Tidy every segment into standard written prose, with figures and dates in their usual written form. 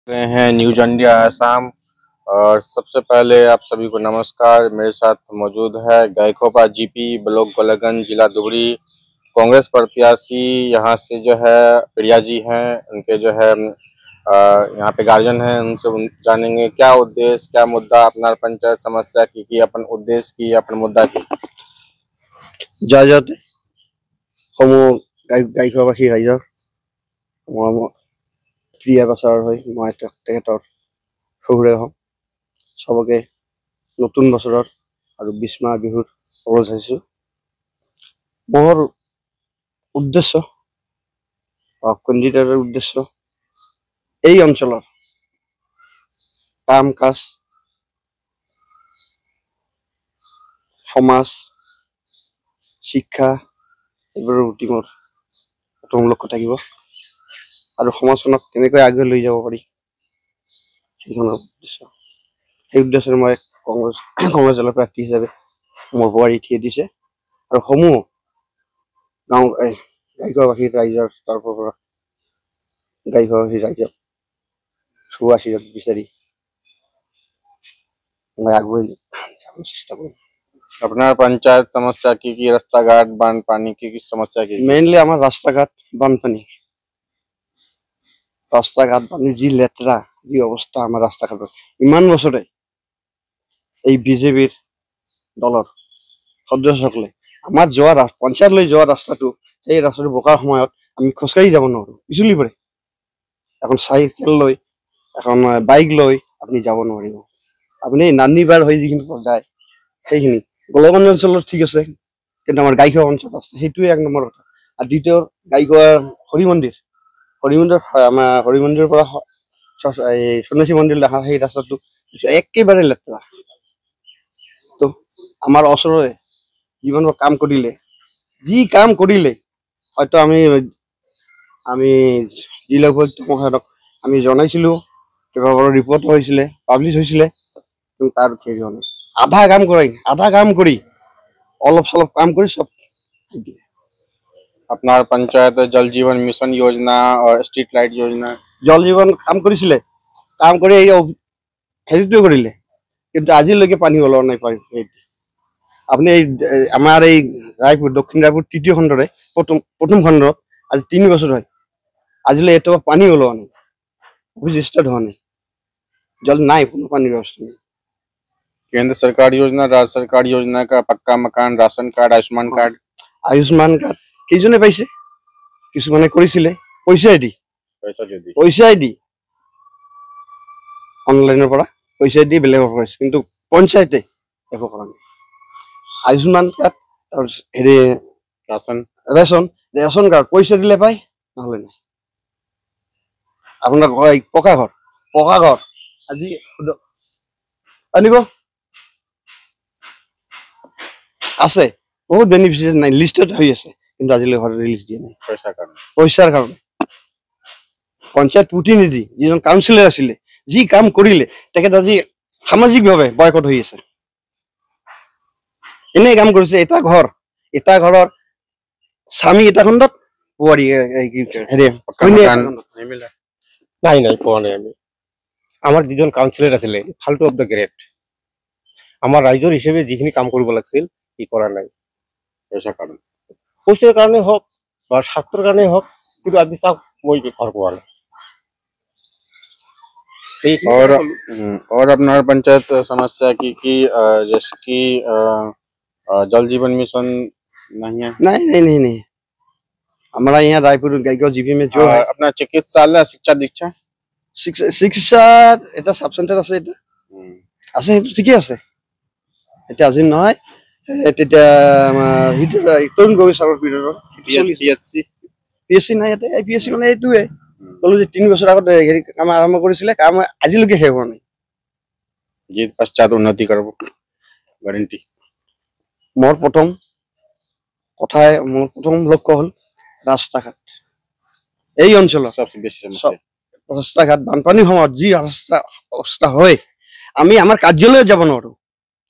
रहे हैं news India Assam. और सबसे पहले आप सभी को नमस्कार। मेरे साथ मौजूद है गायकोपा जीपी ब्लॉक गोलकगंज जिला दुबरी कांग्रेस प्रत्याशी। यहाँ से जो है प्रिया जी हैं, उनके जो है यहाँ पे गार्जियन हैं, उनसे जानेंगे क्या उद्देश्य क्या मुद्दा अपना पंचायत समस्या की अपन उद्देश्य की अपन मुद्दा की। জয়জতে সমূহ গায়কবাসী ৰাইজৰ মই প্ৰিয়া বাছাৰ হৈ মই তেখেতৰ শহুৰে হওঁ। চবকে নতুন বছৰৰ আৰু বিস্মা বিহুৰ খবৰ চাইছোঁ। মোৰ উদ্দেশ্য কেণ্ডিডেটৰ উদ্দেশ্য এই অঞ্চলৰ কাম কাজ, সমাজ, শিক্ষা এইবোৰৰ প্ৰতি মোৰ প্ৰথম লক্ষ্য থাকিব আৰু সমাজখনক কেনেকৈ আগুৱাই লৈ যাব পাৰি সেইখনৰ উদ্দেশ্য। সেই উদ্দেশ্যৰে মই কংগ্ৰেছ দলৰ প্ৰাৰ্থী হিচাপে মোৰ বোৱাৰী থিয় দিছে আৰু সমূহ গাঁও গায়কবাসী ৰাইজৰ তৰফৰ পৰা গায়কবাসী ৰাইজক শুভ আশীৰ্বাদ বিচাৰি মই আগুৱাই যাব চেষ্টা কৰিম। अपना पंचायत समस्या की रास्ता घाट बांध पानी की समस्या की মেইনলি আমাৰ ৰাস্তা ঘাট বানপানী, ৰাস্তা ঘাট পানী যি লেতেৰা যি অৱস্থা আমাৰ ৰাস্তা ঘাটৰ। ইমান বছৰে এই বিজেপিৰ দলৰ সদস্যসকলে আমাৰ যোৱা পঞ্চায়তলৈ যোৱা ৰাস্তাটো, সেই ৰাস্তাটো বোকাৰ সময়ত আমি খোজকাঢ়ি যাব নোৱাৰো, পিছলি পৰে। এখন চাইকেল লৈ এখন বাইক লৈ আপুনি যাব নোৱাৰিব। আপুনি নান্নি পাৰ হৈ যিখিনি যায় সেইখিনি গোলকগঞ্জ অঞ্চলত ঠিক আছে, কিন্তু আমাৰ গায়কোৱা অঞ্চল আছে, সেইটোৱে এক নম্বৰ কথা। আৰু দ্বিতীয় গায়কোৱা হৰি মন্দিৰ আমাৰ হৰি মন্দিৰৰ পৰা এই সন্যাসী মন্দিৰ দেখা সেই ৰাস্তাটো একেবাৰে লেতেৰা। তো আমাৰ ওচৰৰে যিমানবোৰ কাম কৰিলে, যি কাম কৰিলে হয়তো আমি জিলা উপায়ুক্ত মহোদয়ক আমি জনাইছিলোঁ, কেইবাবাৰো ৰিপৰ্ট হৈছিলে, পাব্লিছ হৈছিলে, কিন্তু তাৰ হেৰি নাই। আধা কাম কৰি অলপ চলপ কাম কৰি চব अपना पंचायत जल जीवन मिशन योजना और स्ट्रीट लाइट योजना জল জীৱন কাম কৰিছিলে, কাম কৰি এই হেৰিটোৱে কৰিলে, কিন্তু আজিলৈকে পানী ওলোৱা নাই পাৰিছে। আপুনি এই আমাৰ এই ৰায়পুৰ দক্ষিণ ৰায়পুৰ তৃতীয় খণ্ডৰে প্ৰথম খণ্ডত আজি 3 বছৰ হয়, আজিলৈ এটুপা পানী ওলোৱা নাই, অফিচ ষ্টাৰ্ট হোৱা নাই, জল নাই, কোনো পানীৰ ব্যৱস্থা নাই। केंद्र सरकार योजना, राज्य सरकार योजना का पक्का मकान, ration card, Ayushman card Ayushman card কেইজনে পাইছে, কিছুমানে কৰিছিলে পইচাই দি অনলাইনৰ পৰা পইচা দি বেলেগক কৰিছে, কিন্তু পঞ্চায়তে একো কৰা নাই। আয়ুষ্মান কাৰ্ড হেৰি ৰেচন কাৰ্ড পইচা দিলে পায়, নহ'লে নাই। আপোনাৰ পকা ঘৰ আজি আনিব আছে, বহুত বেনিফিচিয়াৰি নাই, লিষ্টত হৈ আছে, কিন্তু আজিলৈ ঘৰত ৰিলিজ দিয়া নাই পইচাৰ কাৰণে। পঞ্চায়ত প্ৰতিনিধি যিজন কাউন্সিলৰ আছিলে, যি কাম কৰিলে, তেখেত আজি সামাজিকভাৱে বয়কট হৈ আছে। এনে কাম কৰিছে, এটা ঘৰৰ স্বামী এটা খণ্ডত, বোৱাৰী নাই পোৱা নাই আমি। আমাৰ যিজন কাউন্সিলৰ আছিলে ফাল্টু অফ দ্য গ্ৰেড, আমাৰ ৰাইজৰ হিচাপে যিখিনি কাম কৰিব লাগিছিল ই কৰা নাই। পইচাৰ কাৰণে হওক বা স্বাৰ্থৰ কাৰণে হওক, কিন্তু আজি চাওক মই ঘৰ পোৱা নাই। और अपना पंचायत समस्या की जैसे कि जल जीवन मिशन नहीं है। नहीं हमारा यहाँ रायपुर गायकवाड़ जीपी में जो है अपना चिकित्सालय शिक्षा दीक्षा শিক্ষা এটা সাব চেণ্টাৰ আছে, এটা আছে, সেইটো ঠিকে আছে। এতিয়া আজি নহয়, তেতিয়া আমাৰ তৰুণ গগৈ ছাৰৰ পিৰিয়ডৰ PSC নাই ইয়াতে। PSC মানে এইটোৱে ক'লো যে 3 বছৰ আগত হেৰি কাম আৰম্ভ কৰিছিলে, কাম আজিলৈকে শেষ হোৱা নাই। জিত পশ্চাৎ উন্নতি কৰিব গ্যাৰান্টি। মোৰ প্ৰথম লক্ষ্য হ'ল ৰাস্তা ঘাট। এই অঞ্চলৰ সবচেয়ে বেছি সমস্যা ৰাস্তা ঘাট, বানপানীৰ সময়ত যি অৱস্থা হয়, আমি আমাৰ কাৰ্যালয়ত যাব নোৱাৰো।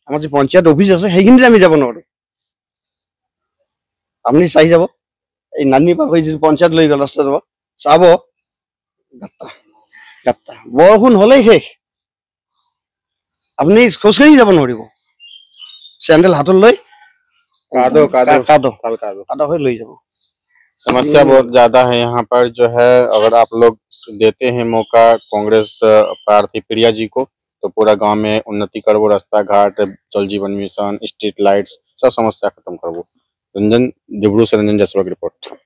আমাৰ যে পঞ্চায়ত অফিচ আছে সেইখিনিতে আমি যাব নোৱাৰো। আপুনি চাই যাব, এই নান্নি পাৰ হৈ যিটো পঞ্চায়ত লৈ গ'ল ৰাস্তা যাব, চাব গাঁতটা বৰষুণ হলেই শেষ আপুনি খোজকাঢ়ি যাব নোৱাৰিব চেণ্ডেল হাতত লৈ कादो कादो কাদো काल कादो কাদো হৈ লৈ যাব समस्या बहुत ज्यादा है यहाँ पर जो है। अगर आप लोग देते हैं मौका कांग्रेस प्रार्थी प्रिया जी को, तो पूरा गांव में उन्नति करवो, रास्ता घाट, जल जीवन मिशन, स्ट्रीट लाइट्स, सब समस्या खत्म करवो। रंजन, डिब्रू से रंजन जसवा की रिपोर्ट।